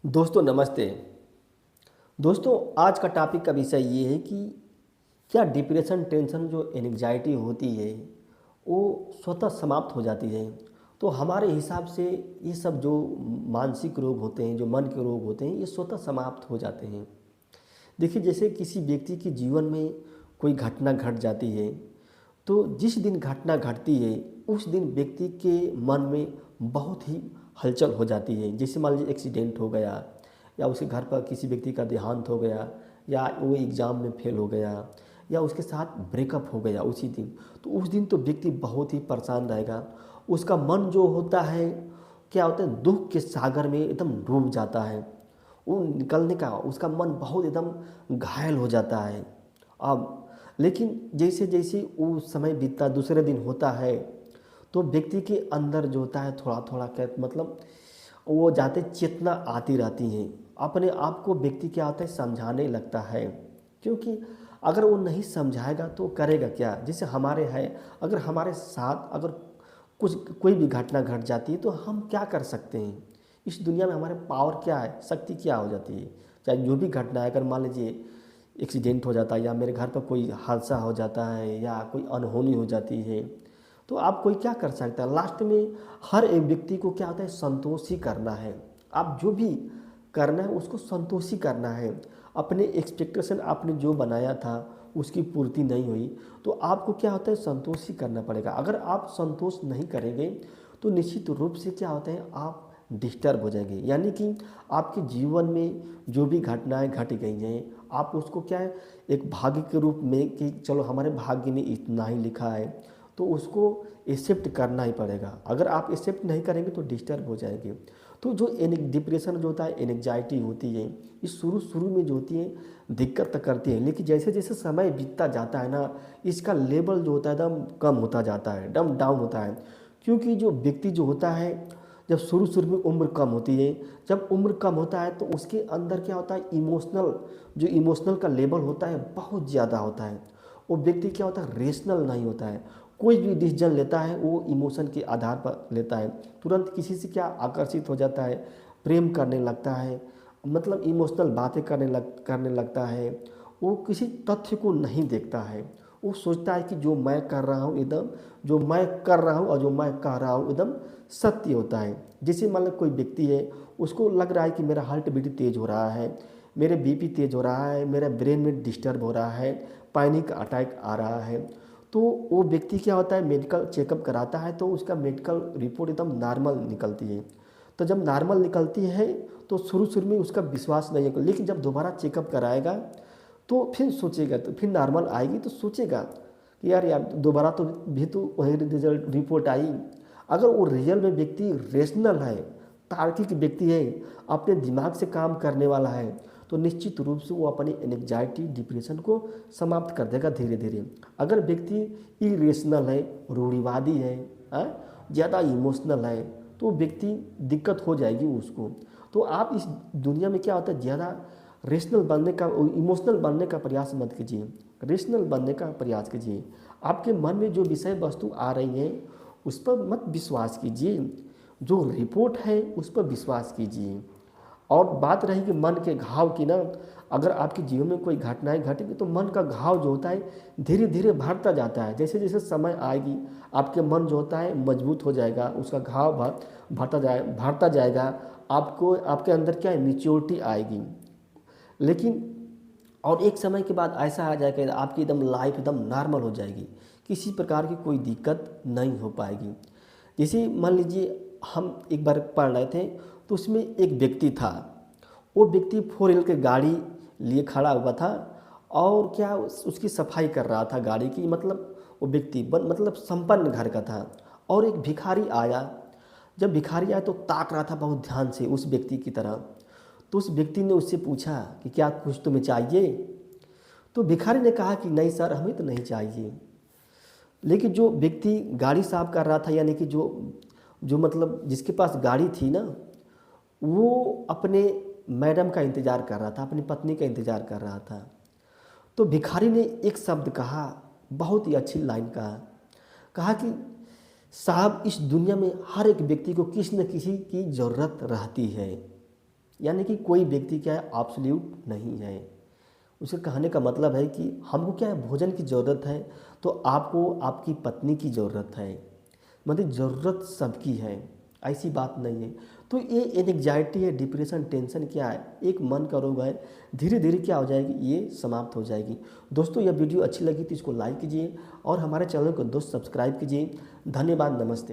दोस्तों नमस्ते। दोस्तों आज का टॉपिक का विषय ये है कि क्या डिप्रेशन, टेंशन जो एंग्जाइटी होती है वो स्वतः समाप्त हो जाती है। तो हमारे हिसाब से ये सब जो मानसिक रोग होते हैं, जो मन के रोग होते हैं, ये स्वतः समाप्त हो जाते हैं। देखिए, जैसे किसी व्यक्ति के जीवन में कोई घटना घट जाती है, तो जिस दिन घटना घटती है उस दिन व्यक्ति के मन में बहुत ही हलचल हो जाती है। जैसे मान लीजिए एक्सीडेंट हो गया, या उसके घर पर किसी व्यक्ति का देहांत हो गया, या वो एग्ज़ाम में फेल हो गया, या उसके साथ ब्रेकअप हो गया उसी दिन, तो उस दिन तो व्यक्ति बहुत ही परेशान रहेगा। उसका मन जो होता है, क्या होता है, दुख के सागर में एकदम डूब जाता है। वो निकलने का उसका मन बहुत एकदम घायल हो जाता है। अब लेकिन जैसे जैसे वो समय बीतता, दूसरे दिन होता है, तो व्यक्ति के अंदर जो होता है थोड़ा थोड़ा क्या मतलब वो जाते चेतना आती रहती है। अपने आप को व्यक्ति क्या होता है, समझाने लगता है। क्योंकि अगर वो नहीं समझाएगा तो करेगा क्या। जैसे हमारे है, अगर हमारे साथ अगर कुछ कोई भी घटना घट जाती है तो हम क्या कर सकते हैं। इस दुनिया में हमारे पावर क्या है, शक्ति क्या हो जाती है। चाहे जो भी घटना है, अगर मान लीजिए एक्सीडेंट हो जाता है, या मेरे घर पर कोई हादसा हो जाता है, या कोई अनहोनी हो जाती है, तो आप कोई क्या कर सकता है। लास्ट में हर एक व्यक्ति को क्या होता है, संतोष ही करना है। आप जो भी करना है उसको संतोष ही करना है। अपने एक्सपेक्टेशन आपने जो बनाया था उसकी पूर्ति नहीं हुई तो आपको क्या होता है, संतोष ही करना पड़ेगा। अगर आप संतोष नहीं करेंगे तो निश्चित रूप से क्या होता है, आप डिस्टर्ब हो जाएंगे। यानी कि आपके जीवन में जो भी घटनाएं घट गई हैं, आप उसको क्या है, एक भाग्य के रूप में कि चलो हमारे भाग्य में इतना ही लिखा है, तो उसको एक्सेप्ट करना ही पड़ेगा। अगर आप एक्सेप्ट नहीं करेंगे तो डिस्टर्ब हो जाएंगे। तो जो डिप्रेशन जो होता है, एंग्जाइटी होती है, ये शुरू शुरू में जो होती है दिक्कत तो करती है, लेकिन जैसे जैसे समय बीतता जाता है ना, इसका लेवल जो होता है एकदम कम होता जाता है, एकदम डाउन होता है। क्योंकि जो व्यक्ति जो होता है, जब शुरू शुरू में उम्र कम होती है, जब उम्र कम होता है तो उसके अंदर क्या होता है, इमोशनल का लेवल होता है बहुत ज़्यादा होता है। वो व्यक्ति क्या होता है, रेशनल नहीं होता है। कोई भी डिसीजन लेता है वो इमोशन के आधार पर लेता है। तुरंत किसी से क्या आकर्षित हो जाता है, प्रेम करने लगता है, मतलब इमोशनल बातें करने लगता है। वो किसी तथ्य को नहीं देखता है। वो सोचता है कि जो मैं कर रहा हूँ एकदम, जो मैं कर रहा हूँ और जो मैं कह रहा हूँ एकदम सत्य होता है। जैसे मान लो कोई व्यक्ति है, उसको लग रहा है कि मेरा हार्ट बीट तेज़ हो रहा है, मेरे बीपी तेज़ हो रहा है, मेरा ब्रेन में डिस्टर्ब हो रहा है, पैनिक अटैक आ रहा है, तो वो व्यक्ति क्या होता है, मेडिकल चेकअप कराता है तो उसका मेडिकल रिपोर्ट एकदम नॉर्मल निकलती है। तो जब नॉर्मल निकलती है तो शुरू शुरू में उसका विश्वास नहीं है, लेकिन जब दोबारा चेकअप कराएगा तो फिर सोचेगा, तो फिर नॉर्मल आएगी तो सोचेगा कि यार दोबारा तो भी तो वही रिजल्ट रिपोर्ट आई। अगर वो रियल में व्यक्ति रेशनल है, तार्किक व्यक्ति है, अपने दिमाग से काम करने वाला है, तो निश्चित रूप से वो अपनी एंग्जाइटी, डिप्रेशन को समाप्त कर देगा धीरे धीरे। अगर व्यक्ति इरेशनल है, रूढ़िवादी है, ज़्यादा इमोशनल है, तो व्यक्ति दिक्कत हो जाएगी उसको। तो आप इस दुनिया में क्या होता है, ज़्यादा रेशनल बनने का, इमोशनल बनने का प्रयास मत कीजिए, रेशनल बनने का प्रयास कीजिए। आपके मन में जो विषय वस्तु आ रही है उस पर मत विश्वास कीजिए, जो रिपोर्ट है उस पर विश्वास कीजिए। और बात रही कि मन के घाव की ना, अगर आपके जीवन में कोई घटनाएं घटेगी तो मन का घाव जो होता है धीरे धीरे भरता जाता है। जैसे जैसे समय आएगी आपके मन जो होता है मजबूत हो जाएगा, उसका घाव भरता जाएगा। आपको आपके अंदर क्या है, मेच्योरिटी आएगी। लेकिन और एक समय के बाद ऐसा आ जाएगा आपकी एकदम लाइफ एकदम नॉर्मल हो जाएगी, किसी प्रकार की कोई दिक्कत नहीं हो पाएगी। जैसे मान लीजिए हम एक बार पढ़ रहे थे, तो उसमें एक व्यक्ति था। वो व्यक्ति 4 व्हीलर की गाड़ी लिए खड़ा हुआ था और क्या उसकी सफाई कर रहा था गाड़ी की। मतलब वो व्यक्ति मतलब संपन्न घर का था। और एक भिखारी आया। जब भिखारी आया तो ताक रहा था बहुत ध्यान से उस व्यक्ति की तरह। तो उस व्यक्ति ने उससे पूछा कि क्या कुछ तुम्हें चाहिए। तो भिखारी ने कहा कि नहीं सर, हमें तो नहीं चाहिए। लेकिन जो व्यक्ति गाड़ी साफ कर रहा था, यानी कि जो जो मतलब जिसके पास गाड़ी थी ना, वो अपने मैडम का इंतज़ार कर रहा था, अपनी पत्नी का इंतज़ार कर रहा था। तो भिखारी ने एक शब्द कहा, बहुत ही अच्छी लाइन कहा कि साहब, इस दुनिया में हर एक व्यक्ति को किसी न किसी की ज़रूरत रहती है। यानी कि कोई व्यक्ति क्या है, एब्सोल्यूट नहीं है। उसके कहने का मतलब है कि हमको क्या है, भोजन की ज़रूरत है तो आपको आपकी पत्नी की ज़रूरत है, मतलब ज़रूरत सबकी है, ऐसी बात नहीं है। तो ये एंग्जाइटी है, डिप्रेशन, टेंशन क्या है, एक मन का रोग है, धीरे धीरे क्या हो जाएगी, ये समाप्त हो जाएगी। दोस्तों यह वीडियो अच्छी लगी तो इसको लाइक कीजिए और हमारे चैनल को दोस्त सब्सक्राइब कीजिए। धन्यवाद, नमस्ते।